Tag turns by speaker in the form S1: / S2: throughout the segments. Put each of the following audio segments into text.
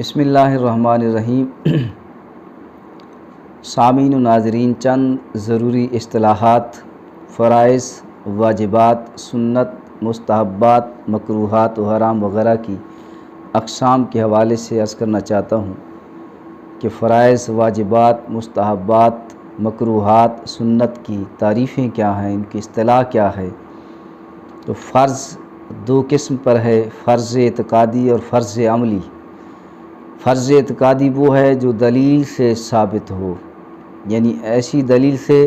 S1: بسم اللہ الرحمن الرحیم۔ سامعین و ناظرین، چند ضروری اصطلاحات فرائض، واجبات، سنت، مستحبات، مکروہات و حرام وغیرہ کی اقسام کے حوالے سے عرض کرنا چاہتا ہوں کہ فرائض، واجبات، مستحبات، مکروہات، سنت کی تعریفیں کیا ہیں، ان کی اصطلاح کیا ہے۔ تو فرض دو قسم پر ہے، فرض اعتقادی اور فرض عملی۔ فرض اعتقادی وہ ہے جو دلیل سے ثابت ہو، یعنی ایسی دلیل سے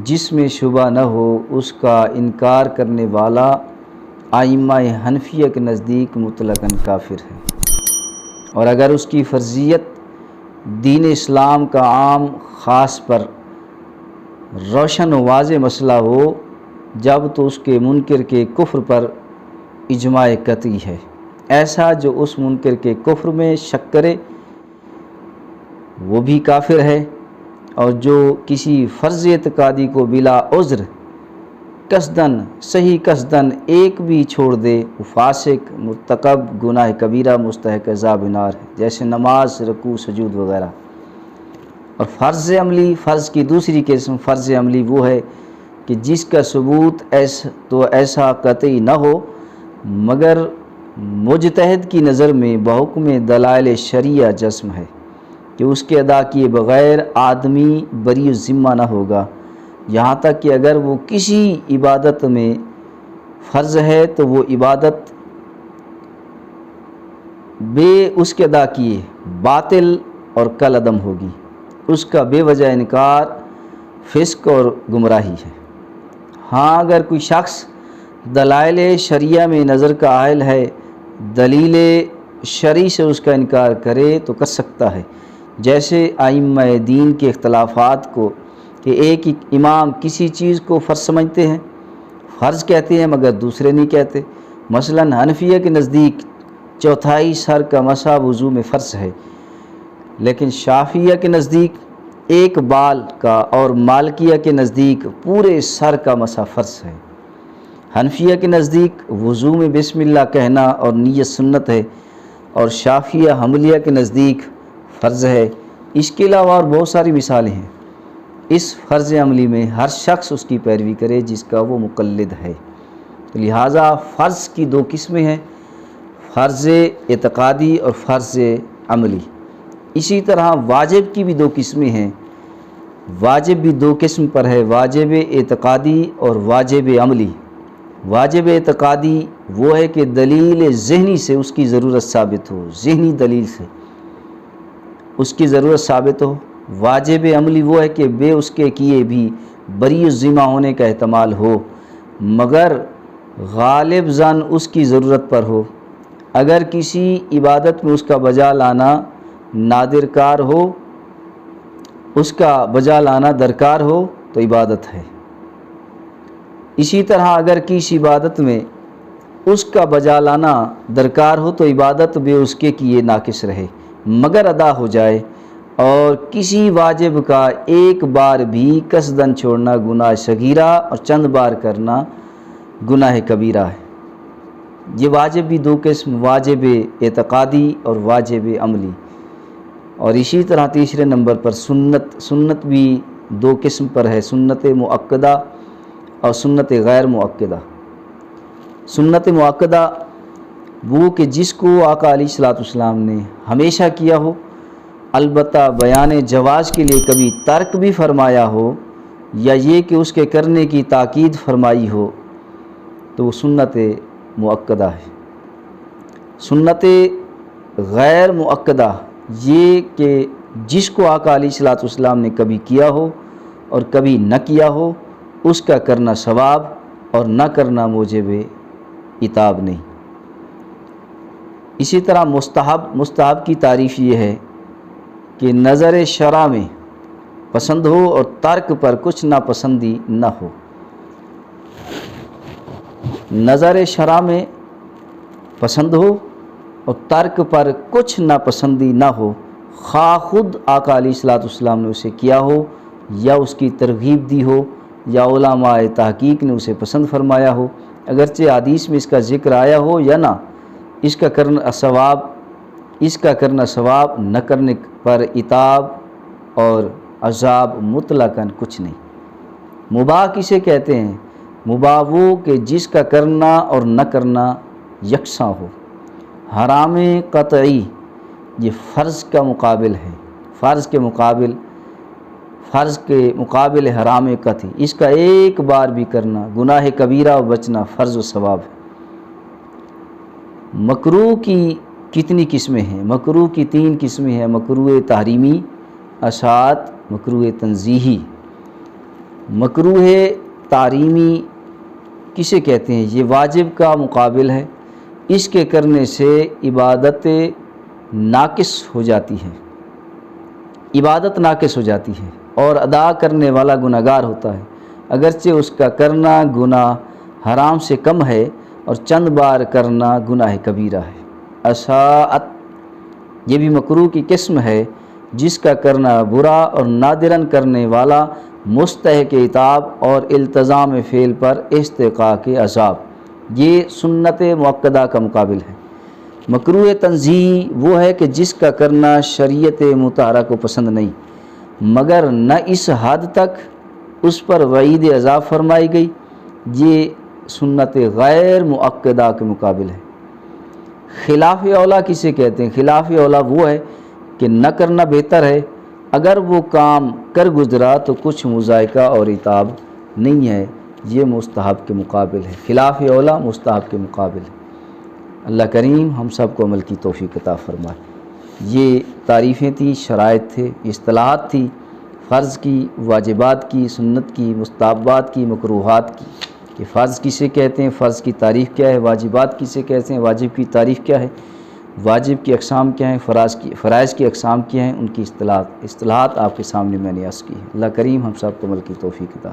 S1: جس میں شبہ نہ ہو، اس کا انکار کرنے والا ائمہ حنفیہ کے نزدیک مطلقاً کافر ہے، اور اگر اس کی فرضیت دین اسلام کا عام خاص پر روشن و واضح مسئلہ ہو، جب تو اس کے منکر کے کفر پر اجماع قطعی ہے۔ ایسا جو اس منکر کے کفر میں شک کرے وہ بھی کافر ہے، اور جو کسی فرض اعتقادی کو بلا عذر قصداً، صحیح قصداً ایک بھی چھوڑ دے، وہ فاسق، مرتکب گناہ کبیرہ، مستحق عذاب نار ہے، جیسے نماز، رکوع، سجود وغیرہ۔ اور فرض عملی، فرض کی دوسری قسم فرض عملی وہ ہے کہ جس کا ثبوت ایسا قطعی نہ ہو، مگر مجتہد کی نظر میں بحکم دلائل شرعیہ جزم ہے کہ اس کے ادا کیے بغیر آدمی بری الذمہ نہ ہوگا، یہاں تک کہ اگر وہ کسی عبادت میں فرض ہے تو وہ عبادت بے اس کے ادا کیے باطل اور کل عدم ہوگی، اس کا بے وجہ انکار فسق اور گمراہی ہے۔ ہاں، اگر کوئی شخص دلائل شرعیہ میں نظر کا عائل ہے، دلیل شرعی سے اس کا انکار کرے تو کر سکتا ہے، جیسے ائمہ دین کے اختلافات کو کہ ایک امام کسی چیز کو فرض سمجھتے ہیں، فرض کہتے ہیں مگر دوسرے نہیں کہتے۔ مثلاً حنفیہ کے نزدیک چوتھائی سر کا مسح وضو میں فرض ہے، لیکن شافعیہ کے نزدیک ایک بال کا، اور مالکیہ کے نزدیک پورے سر کا مسح فرض ہے۔ حنفیہ کے نزدیک وضو میں بسم اللہ کہنا اور نیت سنت ہے، اور شافعیہ حنبلیہ کے نزدیک فرض ہے۔ اس کے علاوہ اور بہت ساری مثالیں ہیں۔ اس فرض عملی میں ہر شخص اس کی پیروی کرے جس کا وہ مقلد ہے۔ لہٰذا فرض کی دو قسمیں ہیں، فرض اعتقادی اور فرض عملی۔ اسی طرح واجب کی بھی دو قسمیں ہیں، واجب بھی دو قسم پر ہے، واجب اعتقادی اور واجب عملی۔ واجب اعتقادی وہ ہے کہ دلیل ذہنی سے اس کی ضرورت ثابت ہو، ذہنی دلیل سے اس کی ضرورت ثابت ہو۔ واجب عملی وہ ہے کہ بے اس کے کیے بھی بری الذمہ ہونے کا احتمال ہو، مگر غالب ظن اس کی ضرورت پر ہو۔ اگر کسی عبادت میں اس کا بجا لانا نادر کار ہو، اس کا بجا لانا درکار ہو تو عبادت ہے۔ اسی طرح اگر کسی عبادت میں اس کا بجا لانا درکار ہو تو عبادت بے اس کے کیے ناقص رہے مگر ادا ہو جائے، اور کسی واجب کا ایک بار بھی قصداً چھوڑنا گناہ صغیرہ اور چند بار کرنا گناہ کبیرہ ہے۔ یہ واجب بھی دو قسم، واجب اعتقادی اور واجب عملی۔ اور اسی طرح تیسرے نمبر پر سنت بھی دو قسم پر ہے، سنت مؤکدہ اور سنت غیر مؤکدہ۔ سنت مؤکدہ وہ کہ جس کو آقا علیہ الصلوۃ والسلام نے ہمیشہ کیا ہو، البتہ بیان جواز کے لیے کبھی ترک بھی فرمایا ہو، یا یہ کہ اس کے کرنے کی تاکید فرمائی ہو، تو وہ سنت مؤکدہ ہے۔ سنت غیر مؤکدہ یہ کہ جس کو آقا علیہ الصلوۃ والسلام نے کبھی کیا ہو اور کبھی نہ کیا ہو، اس کا کرنا ثواب اور نہ کرنا موجب عتاب نہیں۔ اسی طرح مستحب کی تعریف یہ ہے کہ نظر شرع میں پسند ہو اور ترک پر کچھ ناپسندی نہ ہو۔ نظر شرع میں پسند ہو اور ترک پر کچھ ناپسندی نہ ہو، خواہ خود آقا علیہ الصلوۃ والسلام نے اسے کیا ہو یا اس کی ترغیب دی ہو یا علماء تحقیق نے اسے پسند فرمایا ہو، اگرچہ حدیث میں اس کا ذکر آیا ہو یا نہ، اس کا کرنا ثواب اس کا کرنا ثواب، نہ کرنے پر عتاب اور عذاب مطلقاً کچھ نہیں۔ مباح کسے کہتے ہیں؟ مباح وہ کہ جس کا کرنا اور نہ کرنا یکساں ہو۔ حرام قطعی یہ فرض کا مقابل ہے، فرض کے مقابل حرام قطعی، اس کا ایک بار بھی کرنا گناہ کبیرہ و بچنا فرض و ثواب ہے۔ مکروہ کی کتنی قسمیں ہیں؟ مکروہ کی 3 قسمیں ہیں، مکروہ تحریمی، اشاعت، مکروہ تنزیہی۔ مکروہ تحریمی کسے کہتے ہیں؟ یہ واجب کا مقابل ہے، اس کے کرنے سے عبادت ناقص ہو جاتی ہے، عبادت ناقص ہو جاتی ہے اور ادا کرنے والا گناہگار ہوتا ہے، اگرچہ اس کا کرنا گناہ حرام سے کم ہے اور چند بار کرنا گناہ کبیرہ ہے۔ اشاعت یہ بھی مکروہ کی قسم ہے، جس کا کرنا برا اور نادراً کرنے والا مستحق عتاب اور التزام فعل پر استحقاق عذاب، یہ سنت مؤکدہ کا مقابل ہے۔ مکروہ تنزیہی وہ ہے کہ جس کا کرنا شریعت مطہرہ کو پسند نہیں، مگر نہ اس حد تک اس پر وعید عذاب فرمائی گئی، یہ سنت غیر مؤکدہ کے مقابل ہے۔ خلاف اولا کسے کہتے ہیں؟ خلاف اولا وہ ہے کہ نہ کرنا بہتر ہے، اگر وہ کام کر گزرا تو کچھ مذائقہ اور عتاب نہیں ہے، یہ مستحب کے مقابل ہے۔ خلاف اولا مستحب کے مقابل ہے۔ اللہ کریم ہم سب کو عمل کی توفیق عطا فرمائے۔ یہ تعریفیں تھیں، شرائط تھے، اصطلاحات تھی، فرض کی، واجبات کی، سنت کی، مستحبات کی، مکروہات کی، کہ فرض کسے کہتے ہیں، فرض کی تعریف کیا ہے، واجبات کسے کہتے ہیں، واجب کی تعریف کیا ہے، واجب کی اقسام کیا ہیں، فرائض کی اقسام کیا ہیں، ان کی اصطلاحات آپ کے سامنے میں نے عرض کی ہے۔ اللہ کریم ہم سب کو عمل کی توفیق عطا